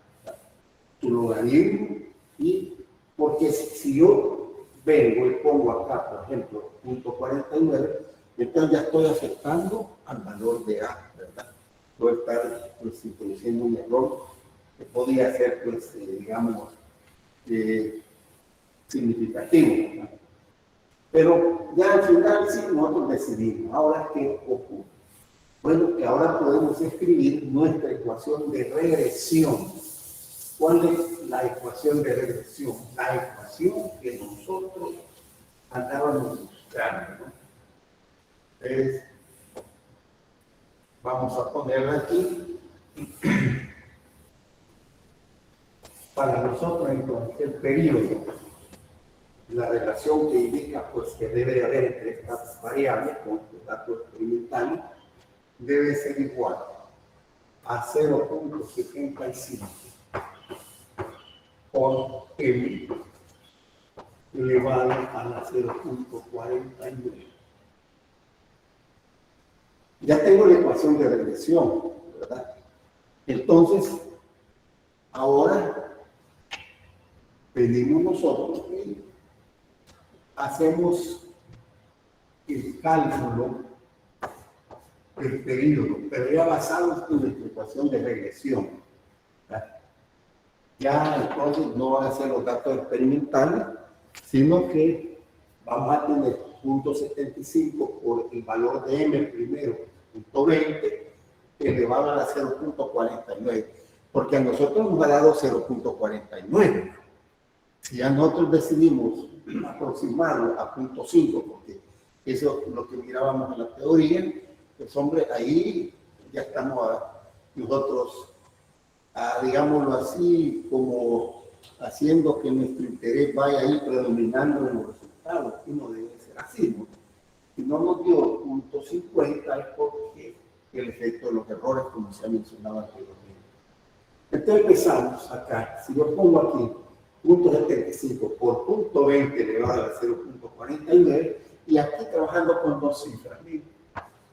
A: tu logaritmo. Y porque si yo vengo y pongo acá, por ejemplo, punto 49, entonces ya estoy aceptando al valor de A, ¿verdad? Puedo estar pues, introduciendo un error que podría ser, pues, digamos, significativo, ¿no? Pero ya al final sí nosotros decidimos. Ahora, ¿qué ocurre? Bueno, que ahora podemos escribir nuestra ecuación de regresión. ¿Cuál es la ecuación de regresión? La ecuación que nosotros andábamos buscando, ¿no? Entonces, vamos a ponerla aquí. Para nosotros, entonces, el periodo, la relación que indica pues, que debe de haber entre estas variables con los datos experimentales debe ser igual a 0.75 por m elevado a la 0.49. Ya tengo la ecuación de regresión, ¿verdad? Entonces, ahora pedimos nosotros que hacemos el cálculo del periodo, pero ya basado en nuestra ecuación de regresión. ¿Verdad? Ya entonces no van a ser los datos experimentales, sino que vamos a tener 0.75 por el valor de m primero, 0.20, elevado a la 0.49, porque a nosotros nos ha dado 0.49. Si ya nosotros decidimos aproximarlo a 0.5, porque eso es lo que mirábamos en la teoría, pues hombre, ahí ya estamos nosotros, digámoslo así, como haciendo que nuestro interés vaya ahí predominando en los resultados, que no debe ser así, ¿no? Si no nos dio 0.50 es porque el efecto de los errores, como se ha mencionado anteriormente. Entonces empezamos acá. Si yo pongo aquí punto 75 por punto 20 elevado a 0.49, y aquí trabajando con dos cifras. Miren,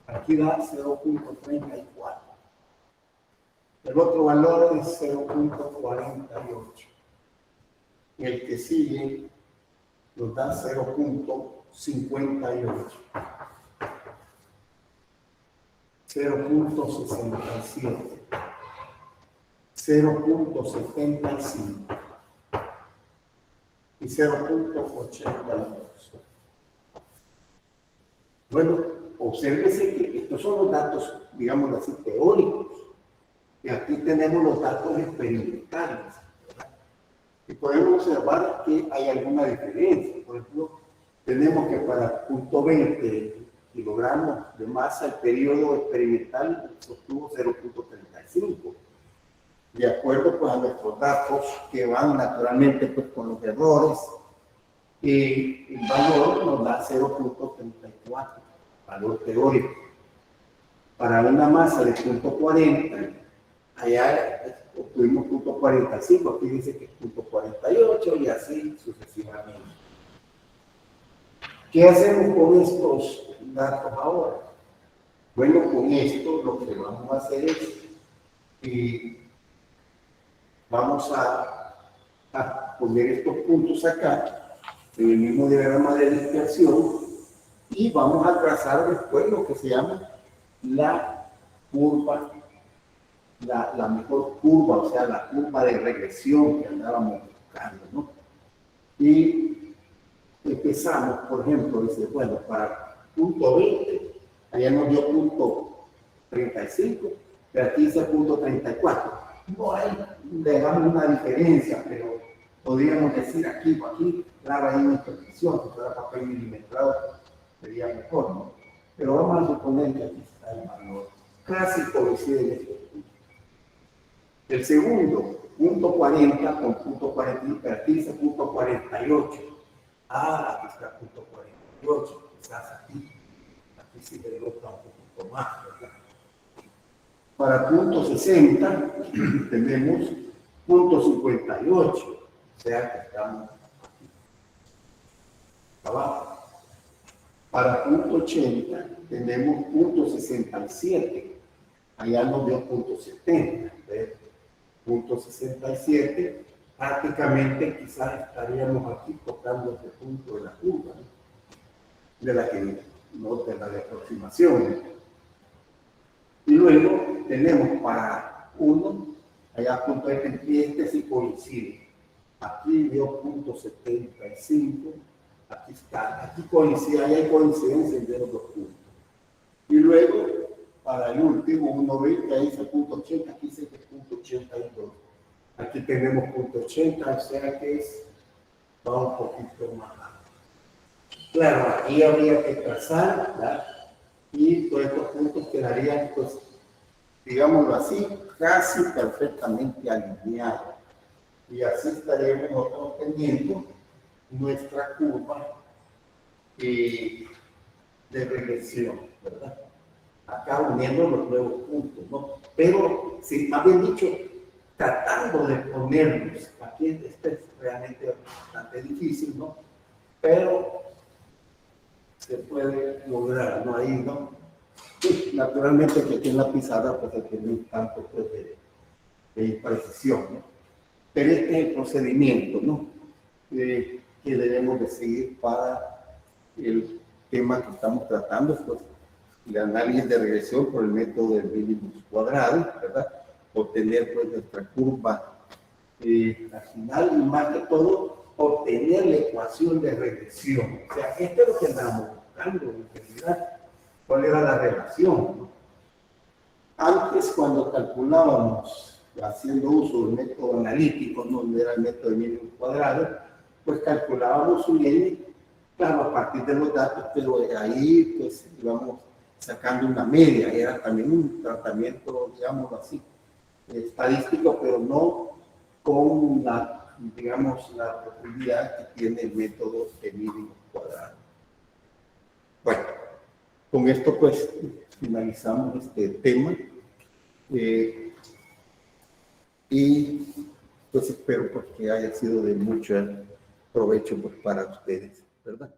A: aquí da 0.34. El otro valor es 0.48. El que sigue nos da 0.58. 0.67. 0.75 y 0.82. Bueno, obsérvese que estos son los datos, digamos así, teóricos. Y aquí tenemos los datos experimentales, ¿verdad? Y podemos observar que hay alguna diferencia. Por ejemplo, tenemos que para punto 20 kilogramos de masa, el periodo experimental sostuvo 0.35. De acuerdo pues, a nuestros datos que van naturalmente pues, con los errores, el valor nos da 0.34, valor teórico. Para una masa de punto 40, allá obtuvimos punto 45, aquí dice que es punto 48 y así sucesivamente. ¿Qué hacemos con estos datos ahora? Bueno, con esto lo que vamos a hacer es vamos a poner estos puntos acá en el mismo diagrama de dispersión y vamos a trazar después lo que se llama la curva, la mejor curva, o sea, la curva de regresión que andábamos buscando, ¿no? Y empezamos, por ejemplo, dice, bueno, para punto 20, allá nos dio punto 35, pero aquí dice punto 34. No hay, digamos, una diferencia, pero podríamos decir aquí o aquí, claro, hay una precisión, si fuera papel milimetrado sería mejor, ¿no? Pero vamos a suponer que aquí está el valor, casi coincide en este punto. El segundo, punto 40 con punto 40, aquí dice punto 48. Aquí está punto 48, quizás aquí sí se nota un poquito más, ¿verdad? Para punto 60 tenemos punto 58, o sea que estamos aquí abajo. Para punto 80 tenemos punto 67, allá nos dio punto 70, ¿ves? Punto 67, prácticamente quizás estaríamos aquí tocando este punto de la curva, ¿no? De la que no de la de aproximación. Y luego tenemos para 1, allá punto este sí coincide. Aquí dio punto 75, aquí está, aquí coincide, ahí hay coincidencia entre los dos puntos. Y luego, para el último, 1.20, ahí dice punto 80, aquí dice que es punto 82. Aquí tenemos punto 80, o sea que va un poquito más alto. Claro, aquí habría que trazar, ¿verdad? Y todos estos puntos quedarían, pues, digámoslo así, casi perfectamente alineados. Y así estaríamos nosotros teniendo nuestra curva de regresión, ¿verdad? Acá uniendo los nuevos puntos, ¿no? Pero, sí, más bien dicho, tratando de ponernos, aquí este es realmente bastante difícil, ¿no? Pero se puede lograr, ¿no? Ahí, ¿no? Sí, naturalmente que aquí en la pizarra pues se tiene un tanto pues, de imprecisión, ¿no? Pero este es el procedimiento, ¿no? Que debemos de seguir para el tema que estamos tratando, pues, el análisis de regresión por el método del mínimo cuadrado, ¿verdad? Obtener pues nuestra curva al final y más que todo obtener la ecuación de regresión. O sea, esto es lo que andamos buscando en realidad. ¿Cuál era la relación? Antes, cuando calculábamos, haciendo uso del método analítico, no era el método de mínimo cuadrado, pues calculábamos un n, claro, a partir de los datos, pero ahí pues íbamos sacando una media, era también un tratamiento, digamos así, estadístico, pero no con la, digamos, la profundidad que tiene el método de mínimo cuadrado. Bueno, Con esto pues finalizamos este tema y pues espero pues, que haya sido de mucho provecho pues, para ustedes, ¿verdad?